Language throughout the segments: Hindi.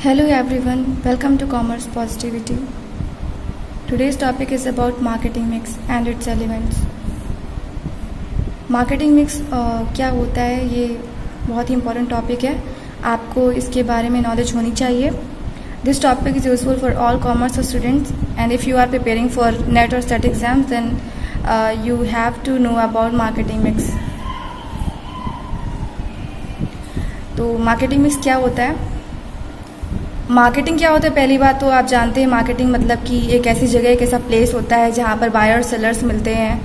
Hello everyone, welcome to Commerce Positivity. Today's topic is about marketing mix and its elements. Marketing mix क्या होता है, ये बहुत ही इम्पोर्टेंट टॉपिक है. आपको इसके बारे में नॉलेज होनी चाहिए. This topic is useful for all commerce students and if you are preparing for NET और state exams then you have to know about marketing mix. तो मार्केटिंग मिक्स क्या होता है? मार्केटिंग क्या होता है? पहली बात तो आप जानते हैं मार्केटिंग मतलब कि एक ऐसी जगह, एक ऐसा प्लेस होता है जहाँ पर बायर और सेलर्स मिलते हैं.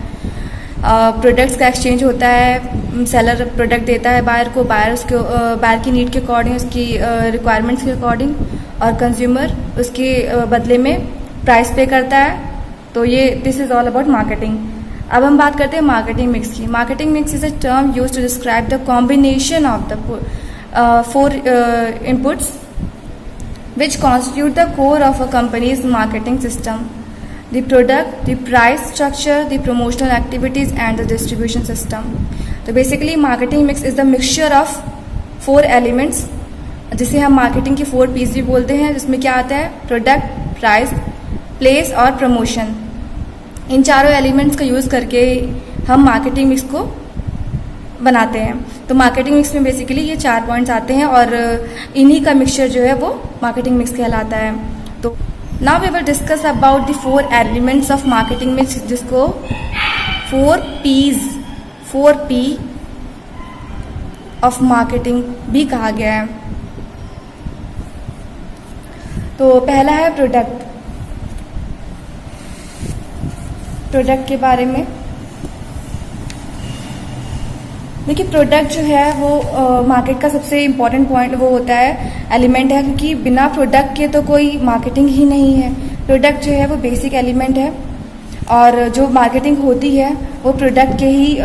प्रोडक्ट्स का एक्सचेंज होता है. सेलर प्रोडक्ट देता है बायर को, बायर की नीड के अकॉर्डिंग, उसकी रिक्वायरमेंट्स के अकॉर्डिंग, और कंज्यूमर उसके बदले में प्राइस पे करता है. तो ये this is all about marketing. अब हम बात करते हैं मार्केटिंग मिक्स की. Marketing mix is a term use to describe the combination of the four inputs which constitute the core of a company's marketing system: the product, the price structure, the promotional activities and the distribution system. तो basically marketing mix is the mixture of four elements, जिसे हम marketing के 4 P's भी बोलते हैं, जिसमें क्या आता है? प्रोडक्ट, प्राइस, प्लेस और प्रमोशन. इन चारों एलिमेंट्स का यूज़ करके हम मार्केटिंग मिक्स को बनाते हैं. तो मार्केटिंग मिक्स में बेसिकली ये 4 पॉइंट्स आते हैं और इन्हीं का मिक्सचर जो है वो मार्केटिंग मिक्स कहलाता है. तो now we will discuss about the 4 elements of marketing mix, जिसको 4 P ऑफ मार्केटिंग भी कहा गया है. तो पहला है प्रोडक्ट. प्रोडक्ट के बारे में देखिए, प्रोडक्ट जो है वो मार्केट का सबसे इम्पॉर्टेंट पॉइंट वो होता है, एलिमेंट है, क्योंकि बिना प्रोडक्ट के तो कोई मार्केटिंग ही नहीं है. प्रोडक्ट जो है वो बेसिक एलिमेंट है और जो मार्केटिंग होती है वो प्रोडक्ट के ही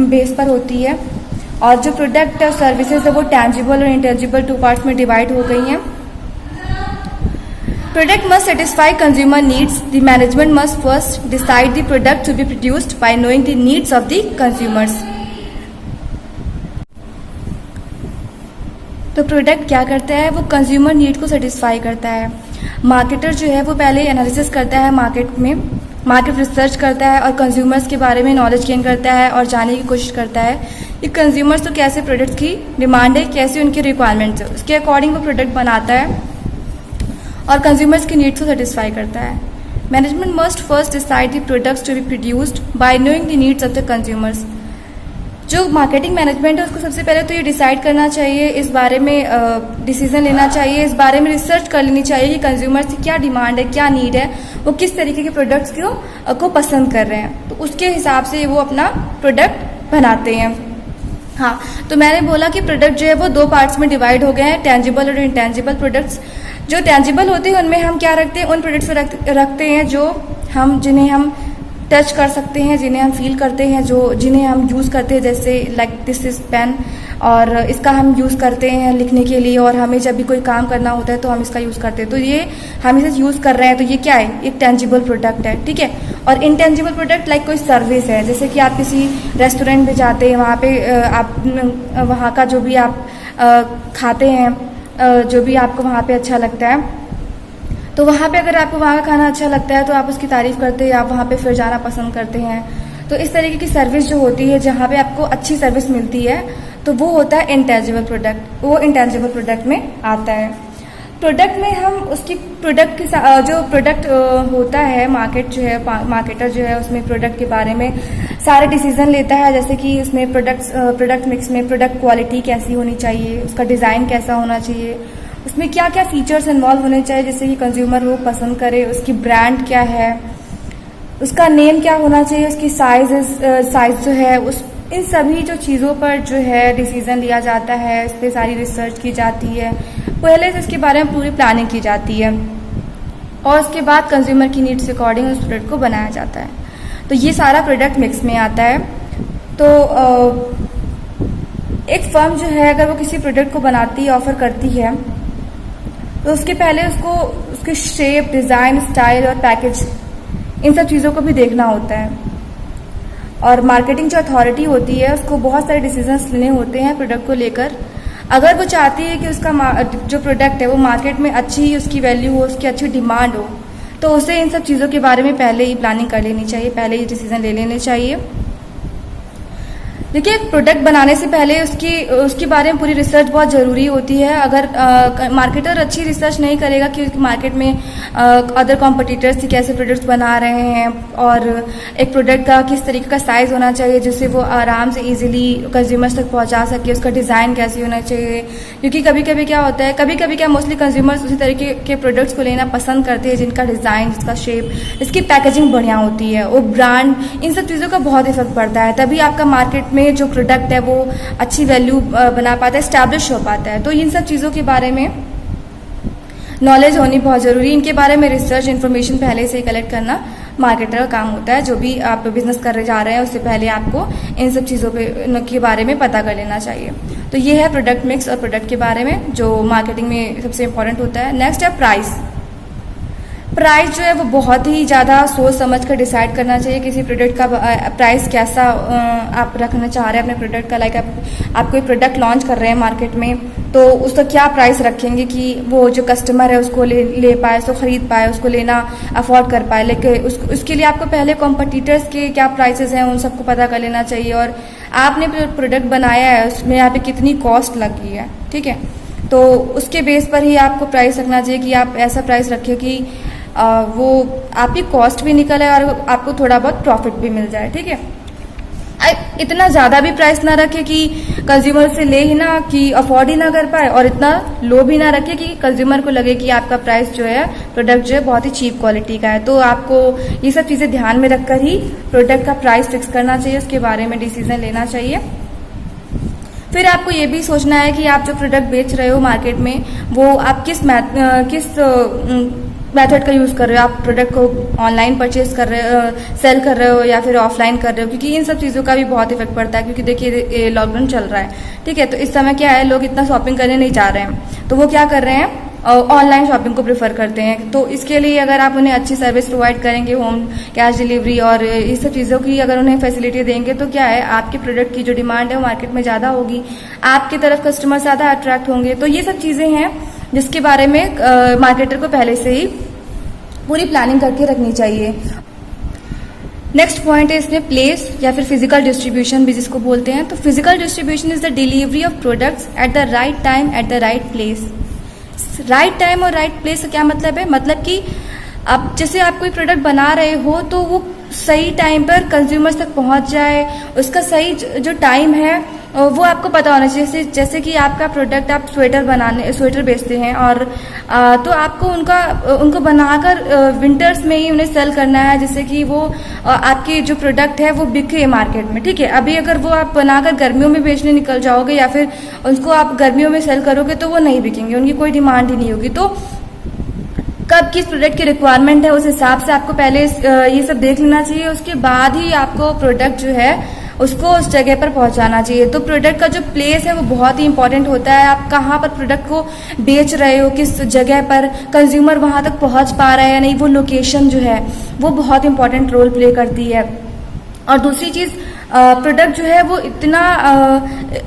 बेस पर होती है. और जो प्रोडक्ट सर्विसेज है वो टैंजिबल और इंटेंजिबल 2 पार्ट्स में डिवाइड हो गई हैं. Product must satisfy consumer needs. The management must first decide the product to be produced by knowing the needs of the consumers. तो प्रोडक्ट क्या करता है? वो कंज्यूमर नीड को सेटिस्फाई करता है. मार्केटर जो है वो पहले एनालिसिस करता है, मार्केट रिसर्च करता है और कंज्यूमर्स के बारे में नॉलेज गेन करता है और जानने की कोशिश करता है कि कंज्यूमर्स तो कैसे प्रोडक्ट्स की डिमांड है, कैसे उनकी रिक्वायरमेंट्स है, उसके अकॉर्डिंग वो प्रोडक्ट बनाता है और कंज्यूमर्स की नीड्स को सेटिस्फाई करता है. Management must first decide the products to be produced by knowing the needs of the consumers. जो मार्केटिंग मैनेजमेंट है उसको सबसे पहले तो ये डिसाइड करना चाहिए, इस बारे में डिसीजन लेना चाहिए, इस बारे में रिसर्च कर लेनी चाहिए कि कंज्यूमर्स की क्या डिमांड है, क्या नीड है, वो किस तरीके के प्रोडक्ट्स को पसंद कर रहे हैं. तो उसके हिसाब से वो अपना प्रोडक्ट बनाते हैं. हाँ, तो मैंने बोला कि प्रोडक्ट जो है वो 2 पार्ट्स में डिवाइड हो गए हैं, टैंजिबल और इंटैंजिबल प्रोडक्ट्स. जो टैंजिबल होते हैं उनमें हम क्या रखते हैं? उन प्रोडक्ट्स को रखते हैं जिन्हें हम टच कर सकते हैं, जिन्हें हम फील करते हैं, जिन्हें हम यूज़ करते हैं, जैसे लाइक दिस इज पेन, और इसका हम यूज़ करते हैं लिखने के लिए, और हमें जब भी कोई काम करना होता है तो हम इसका यूज़ करते हैं. तो ये हम इसे यूज़ कर रहे हैं, तो ये क्या है? एक टेंजिबल प्रोडक्ट है. ठीक है. और इनटेंजिबल प्रोडक्ट लाइक कोई सर्विस है, जैसे कि आप किसी रेस्टोरेंट में जाते हैं, वहाँ पे आप वहाँ का जो भी आप खाते हैं, जो भी आपको वहाँ पे अच्छा लगता है, तो वहाँ पे अगर आपको वहाँ का खाना अच्छा लगता है तो आप उसकी तारीफ़ करते हैं, आप वहाँ पे फिर जाना पसंद करते हैं. तो इस तरीके की सर्विस जो होती है, जहाँ पे आपको अच्छी सर्विस मिलती है, तो वो होता है इंटेंजिबल प्रोडक्ट. वो इंटेंजिबल प्रोडक्ट में आता है. प्रोडक्ट में हम उसकी प्रोडक्ट के जो प्रोडक्ट होता है, मार्केटर जो है उसमें प्रोडक्ट के बारे में सारे डिसीजन लेता है, जैसे कि उसमें प्रोडक्ट मिक्स में प्रोडक्ट क्वालिटी कैसी होनी चाहिए, उसका डिज़ाइन कैसा होना चाहिए, उसमें क्या क्या फीचर्स इन्वॉल्व होने चाहिए जिससे कि कंज्यूमर वो पसंद करे, उसकी ब्रांड क्या है, उसका नेम क्या होना चाहिए, उसकी साइज जो है, इन सभी जो चीज़ों पर जो है डिसीजन लिया जाता है, इस पर सारी रिसर्च की जाती है, पहले से इसके बारे में पूरी प्लानिंग की जाती है और उसके बाद कंज्यूमर की नीड्स के अकॉर्डिंग उस प्रोडक्ट को बनाया जाता है. तो ये सारा प्रोडक्ट मिक्स में आता है. तो एक फर्म जो है अगर वो किसी प्रोडक्ट को बनाती है, ऑफर करती है, तो उसके पहले उसके शेप, डिज़ाइन, स्टाइल और पैकेज, इन सब चीज़ों को भी देखना होता है. और मार्केटिंग जो अथॉरिटी होती है उसको बहुत सारे डिसीजंस लेने होते हैं प्रोडक्ट को लेकर. अगर वो चाहती है कि उसका जो प्रोडक्ट है वो मार्केट में अच्छी उसकी वैल्यू हो, उसकी अच्छी डिमांड हो, तो उसे इन सब चीज़ों के बारे में पहले ही प्लानिंग कर लेनी चाहिए, पहले ही डिसीजन ले लेने चाहिए। देखिए, एक प्रोडक्ट बनाने से पहले उसके बारे में पूरी रिसर्च बहुत ज़रूरी होती है। अगर मार्केटर अच्छी रिसर्च नहीं करेगा कि मार्केट में अदर कॉम्पिटिटर्स कैसे प्रोडक्ट्स बना रहे हैं और एक प्रोडक्ट का किस तरीके का साइज़ होना चाहिए जिससे वो आराम से इजीली कंज्यूमर्स तक पहुंचा सके, उसका डिज़ाइन कैसे होना चाहिए। क्योंकि कभी कभी क्या होता है, कभी कभी क्या मोस्टली कंज्यूमर्स उसी तरीके के प्रोडक्ट्स को लेना पसंद करते हैं जिनका डिज़ाइन, जिसका शेप, जिसकी पैकेजिंग बढ़िया होती है, वो ब्रांड, इन सब चीज़ों का बहुत इफेक्ट पड़ता है। तभी आपका मार्केट में जो प्रोडक्ट है वो अच्छी वैल्यू बना पाता है, एस्टैब्लिश हो पाता है। तो इन सब चीज़ों के बारे में नॉलेज होनी बहुत ज़रूरी है। इनके बारे में रिसर्च इन्फॉर्मेशन पहले से ही कलेक्ट करना मार्केटर का काम होता है। जो भी आप बिजनेस करने जा रहे हैं उससे पहले आपको इन सब चीज़ों के बारे में पता कर लेना चाहिए। तो ये है प्रोडक्ट मिक्स और प्रोडक्ट के बारे में जो मार्केटिंग में सबसे इंपॉर्टेंट होता है। नेक्स्ट है प्राइस। प्राइस जो है वो बहुत ही ज़्यादा सोच समझ कर डिसाइड करना चाहिए। किसी प्रोडक्ट का प्राइस कैसा आप रखना चाह रहे हैं अपने प्रोडक्ट का, लाइक आप कोई प्रोडक्ट लॉन्च कर रहे हैं मार्केट में, तो उसका क्या प्राइस रखेंगे कि वो जो कस्टमर है उसको ले पाए, उसको खरीद पाए, उसको लेना अफोर्ड कर पाए। लेकिन उसके लिए आपको पहले कॉम्पिटिटर्स के क्या प्राइसेस हैं उन सबको पता कर लेना चाहिए, और आपने प्रोडक्ट बनाया है उसमें यहाँ पे कितनी कॉस्ट लगी है, ठीक है। तो उसके बेस पर ही आपको प्राइस रखना चाहिए कि आप ऐसा प्राइस रखें कि वो आपकी कॉस्ट भी निकल आए और आपको थोड़ा बहुत प्रॉफिट भी मिल जाए, ठीक है। इतना ज़्यादा भी प्राइस ना रखे कि कंज्यूमर से ले ही ना, कि अफोर्ड ही ना कर पाए, और इतना लो भी ना रखे कि कंज्यूमर को लगे कि आपका प्राइस जो है, प्रोडक्ट जो है बहुत ही चीप क्वालिटी का है। तो आपको ये सब चीज़ें ध्यान में रखकर ही प्रोडक्ट का प्राइस फिक्स करना चाहिए, उसके बारे में डिसीजन लेना चाहिए। फिर आपको ये भी सोचना है कि आप जो प्रोडक्ट बेच रहे हो मार्केट में वो आप किस मेथड का यूज़ कर रहे हो। आप प्रोडक्ट को ऑनलाइन परचेज कर रहे हो, सेल कर रहे हो, या फिर ऑफलाइन कर रहे हो, क्योंकि इन सब चीज़ों का भी बहुत इफेक्ट पड़ता है। क्योंकि देखिए लॉकडाउन चल रहा है, ठीक है, तो इस समय क्या है, लोग इतना शॉपिंग करने नहीं जा रहे हैं, तो वो क्या कर रहे हैं, ऑनलाइन शॉपिंग को प्रेफर करते हैं। तो इसके लिए अगर आप उन्हें अच्छी सर्विस प्रोवाइड करेंगे, होम कैश डिलीवरी और इस सब चीज़ों की अगर उन्हें फैसिलिटी देंगे, तो क्या है, आपके प्रोडक्ट की जो डिमांड है वो मार्केट में ज़्यादा होगी, आपकी तरफ कस्टमर ज़्यादा अट्रैक्ट होंगे। तो ये सब चीज़ें हैं जिसके बारे में मार्केटर को पहले से ही पूरी प्लानिंग करके रखनी चाहिए। नेक्स्ट पॉइंट है इसमें प्लेस या फिर फिजिकल डिस्ट्रीब्यूशन भी जिसको बोलते हैं। तो physical distribution is the delivery of products at the right time at the right place. Right time और राइट प्लेस का क्या मतलब है, मतलब कि अब जैसे आप कोई प्रोडक्ट बना रहे हो तो वो सही टाइम पर कंज्यूमर्स तक पहुंच जाए, उसका सही जो टाइम है वो आपको पता होना चाहिए। जैसे कि आपका प्रोडक्ट, आप स्वेटर बेचते हैं और तो आपको उनको बनाकर विंटर्स में ही उन्हें सेल करना है, जिससे कि वो आपकी जो प्रोडक्ट है वो बिके मार्केट में, ठीक है। अभी अगर वो आप बनाकर गर्मियों में बेचने निकल जाओगे या फिर उनको आप गर्मियों में सेल करोगे तो वो नहीं बिकेंगे, उनकी कोई डिमांड ही नहीं होगी। तो कब किस प्रोडक्ट की रिक्वायरमेंट है उस हिसाब से आपको पहले ये सब देख लेना चाहिए। उसके बाद ही आपको प्रोडक्ट जो है उसको उस जगह पर पहुंचाना चाहिए। तो प्रोडक्ट का जो प्लेस है वो बहुत ही इंपॉर्टेंट होता है। आप कहाँ पर प्रोडक्ट को बेच रहे हो, किस जगह पर कंज्यूमर वहां तक पहुंच पा रहा है या नहीं, वो लोकेशन जो है वो बहुत इंपॉर्टेंट रोल प्ले करती है। और दूसरी चीज़, प्रोडक्ट जो है वो इतना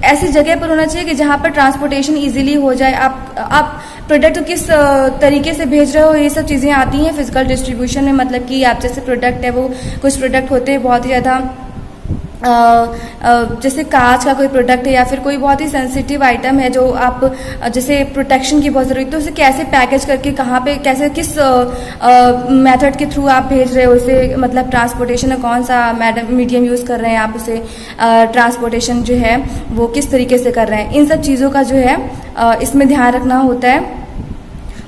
ऐसी जगह पर होना चाहिए कि जहाँ पर ट्रांसपोर्टेशन इजीली हो जाए। आप प्रोडक्ट किस तरीके से भेज रहे हो, ये सब चीज़ें आती हैं फिजिकल डिस्ट्रीब्यूशन में। मतलब कि आप जैसे प्रोडक्ट है, वो कुछ प्रोडक्ट होते हैं बहुत ही ज़्यादा जैसे कांच का कोई प्रोडक्ट है या फिर कोई बहुत ही सेंसिटिव आइटम है जो आप जैसे प्रोटेक्शन की बहुत जरूरत है, तो उसे कैसे पैकेज करके कहाँ पे कैसे किस मेथड के थ्रू आप भेज रहे हो उसे, मतलब ट्रांसपोर्टेशन है, कौन सा मीडियम यूज़ कर रहे हैं आप उसे, ट्रांसपोर्टेशन जो है वो किस तरीके से कर रहे हैं, इन सब चीज़ों का जो है इसमें ध्यान रखना होता है।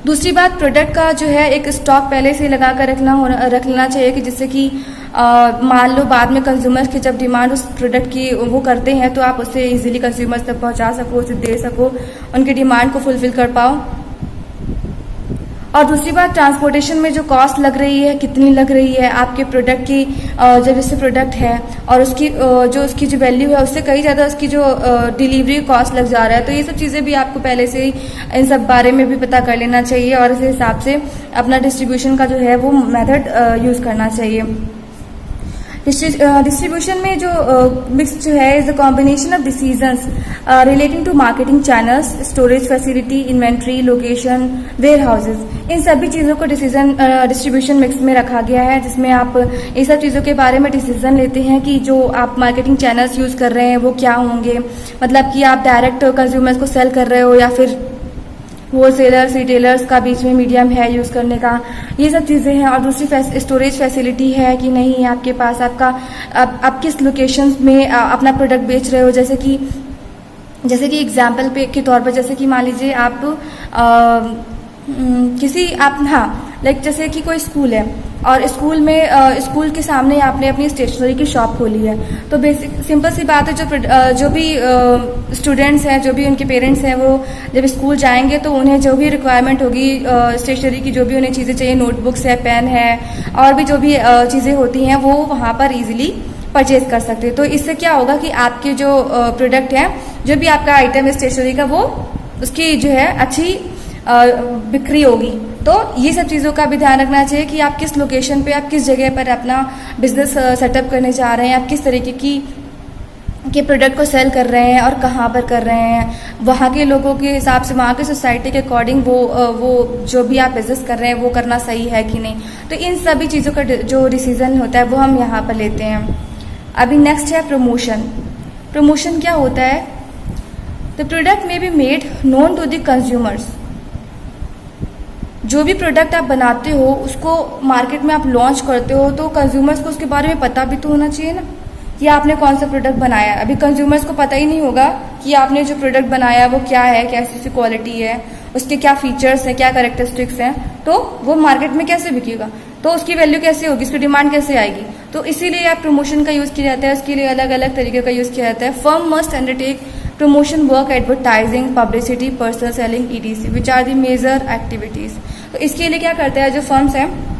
दूसरी बात, प्रोडक्ट का जो है एक स्टॉक पहले से लगा कर रख लेना चाहिए कि जिससे कि मान लो बाद में कंज्यूमर्स की जब डिमांड उस प्रोडक्ट की वो करते हैं तो आप उसे इजीली कंज्यूमर्स तक पहुंचा सको, उसे दे सको, उनकी डिमांड को फुलफिल कर पाओ। और दूसरी बात, ट्रांसपोर्टेशन में जो कॉस्ट लग रही है कितनी लग रही है आपके प्रोडक्ट की, जब जैसे प्रोडक्ट है और उसकी जो वैल्यू है उससे कहीं ज़्यादा उसकी जो डिलीवरी कॉस्ट लग जा रहा है। तो ये सब चीज़ें भी आपको पहले से ही इन सब बारे में भी पता कर लेना चाहिए और इस हिसाब से अपना डिस्ट्रीब्यूशन का जो है वो मेथड यूज़ करना चाहिए। डिस्ट्रीब्यूशन में जो मिक्स जो है is a combination of decisions relating to marketing channels, storage facility, inventory, location, warehouses, इन सभी चीज़ों को डिस्ट्रीब्यूशन मिक्स में रखा गया है, जिसमें आप ये सब चीज़ों के बारे में डिसीजन लेते हैं कि जो आप मार्केटिंग चैनल्स यूज़ कर रहे हैं वो क्या होंगे, मतलब कि आप डायरेक्ट कंज्यूमर्स को सेल कर रहे हो या फिर होलसेलर्स, रिटेलर्स का बीच में मीडियम है यूज़ करने का, ये सब चीज़ें हैं। और दूसरी स्टोरेज फैसिलिटी है कि नहीं आपके पास, आप किस लोकेशंस में अपना प्रोडक्ट बेच रहे हो। जैसे कि एग्जाम्पल पे के तौर पर, जैसे कि मान लीजिए आप जैसे कि कोई स्कूल है और स्कूल के सामने आपने अपनी स्टेशनरी की शॉप खोली है, तो बेसिक सिंपल सी बात है, जो भी स्टूडेंट्स हैं, जो भी उनके पेरेंट्स हैं, वो जब स्कूल जाएंगे तो उन्हें जो भी रिक्वायरमेंट होगी स्टेशनरी की, जो भी उन्हें चीज़ें चाहिए, नोटबुक्स है, पेन है, और भी जो भी चीज़ें होती हैं वो वहाँ पर ईजिली परचेज कर सकते हैं। तो इससे क्या होगा कि आपके जो प्रोडक्ट है, जो भी आपका आइटम है स्टेशनरी का, वो उसकी जो है अच्छी बिक्री होगी। तो ये सब चीज़ों का भी ध्यान रखना चाहिए कि आप किस लोकेशन पे, आप किस जगह पर अपना बिजनेस सेटअप करने जा रहे हैं, आप किस तरीके के प्रोडक्ट को सेल कर रहे हैं और कहाँ पर कर रहे हैं, वहाँ के लोगों के हिसाब से, वहाँ के सोसाइटी के अकॉर्डिंग वो जो भी आप बिजनेस कर रहे हैं वो करना सही है कि नहीं। तो इन सभी चीज़ों का जो डिसीजन होता है वो हम यहाँ पर लेते हैं। अभी नेक्स्ट है प्रमोशन। प्रमोशन क्या होता है? The product may be made known to the consumers. जो भी प्रोडक्ट आप बनाते हो उसको मार्केट में आप लॉन्च करते हो, तो कंज्यूमर्स को उसके बारे में पता भी तो होना चाहिए ना कि आपने कौन सा प्रोडक्ट बनाया है। अभी कंज्यूमर्स को पता ही नहीं होगा कि आपने जो प्रोडक्ट बनाया वो क्या है, कैसी सी क्वालिटी है, उसके क्या फीचर्स हैं, क्या कैरेक्टरिस्टिक्स हैं, तो वो मार्केट में कैसे बिकेगा, तो उसकी वैल्यू कैसे होगी, उसकी डिमांड कैसे आएगी। तो इसीलिए आप प्रमोशन का यूज़ किया जाता है, उसके लिए अलग अलग तरीके का यूज़ किया जाता है। Firm must undertake promotion work, advertising, publicity, personal selling, ETC, which are the major activities. तो इसके लिए क्या करते हैं, जो फर्म्स हैं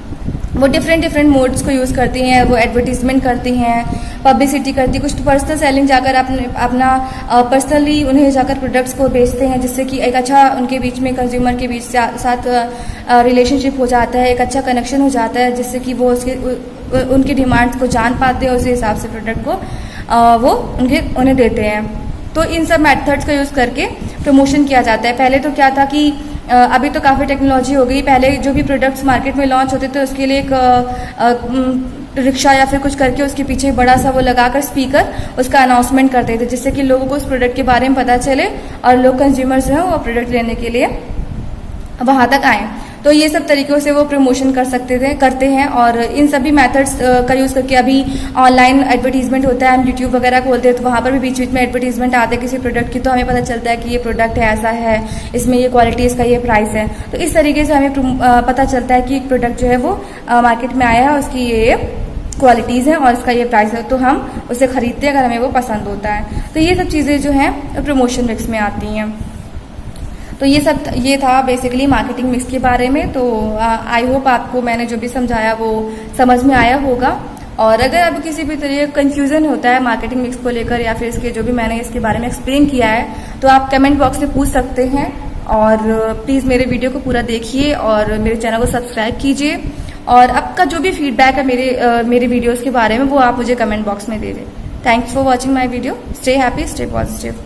वो डिफरेंट मोड्स को यूज़ करती हैं। वो एडवर्टीजमेंट करती हैं, पब्लिसिटी करती है, कुछ पर्सनल सेलिंग जाकर अपना पर्सनली उन्हें जाकर प्रोडक्ट्स को बेचते हैं, जिससे कि एक अच्छा उनके बीच में, कंज्यूमर के बीच साथ रिलेशनशिप हो जाता है, एक अच्छा कनेक्शन हो जाता है, जिससे कि वो उनकी डिमांड्स को जान पाते हैं, उसी हिसाब से प्रोडक्ट को वो उन्हें देते हैं। तो इन सब मेथड्स का यूज़ करके प्रमोशन किया जाता है। पहले तो क्या था कि अभी तो काफ़ी टेक्नोलॉजी हो गई, पहले जो भी प्रोडक्ट्स मार्केट में लॉन्च होते थे उसके लिए एक रिक्शा या फिर कुछ करके उसके पीछे बड़ा सा वो लगाकर स्पीकर उसका अनाउंसमेंट करते थे, जिससे कि लोगों को उस प्रोडक्ट के बारे में पता चले और लोग कंज्यूमर्स जो हैं वो प्रोडक्ट लेने के लिए वहाँ तक आएँ। तो ये सब तरीक़ों से वो प्रमोशन करते हैं। और इन सभी मेथड्स का यूज़ करके अभी ऑनलाइन एडवर्टीजमेंट होता है, हम यूट्यूब वगैरह खोलते हैं तो वहाँ पर भी बीच बीच में एडवर्टीजमेंट आते हैं किसी प्रोडक्ट की, तो हमें पता चलता है कि ये प्रोडक्ट है, ऐसा है, इसमें ये क्वालिटी, इसका ये प्राइस है। तो इस तरीके से हमें पता चलता है कि एक प्रोडक्ट जो है वो मार्केट में आया है, उसकी ये क्वालिटीज़ हैं और इसका ये प्राइस है, तो हम उसे खरीदते हैं अगर हमें वो पसंद होता है। तो ये सब चीज़ें जो हैं प्रमोशन मिक्स में आती हैं। तो ये था बेसिकली मार्केटिंग मिक्स के बारे में। तो आई होप आपको मैंने जो भी समझाया वो समझ में आया होगा। और अगर आपको किसी भी तरह का कन्फ्यूज़न होता है मार्केटिंग मिक्स को लेकर या फिर इसके जो भी मैंने इसके बारे में एक्सप्लेन किया है, तो आप कमेंट बॉक्स में पूछ सकते हैं। और प्लीज़ मेरे वीडियो को पूरा देखिए और मेरे चैनल को सब्सक्राइब कीजिए। और आपका जो भी फीडबैक है मेरे वीडियोज़ के बारे में वो आप मुझे कमेंट बॉक्स में दे दें। Thanks for watching my video. Stay happy, stay positive.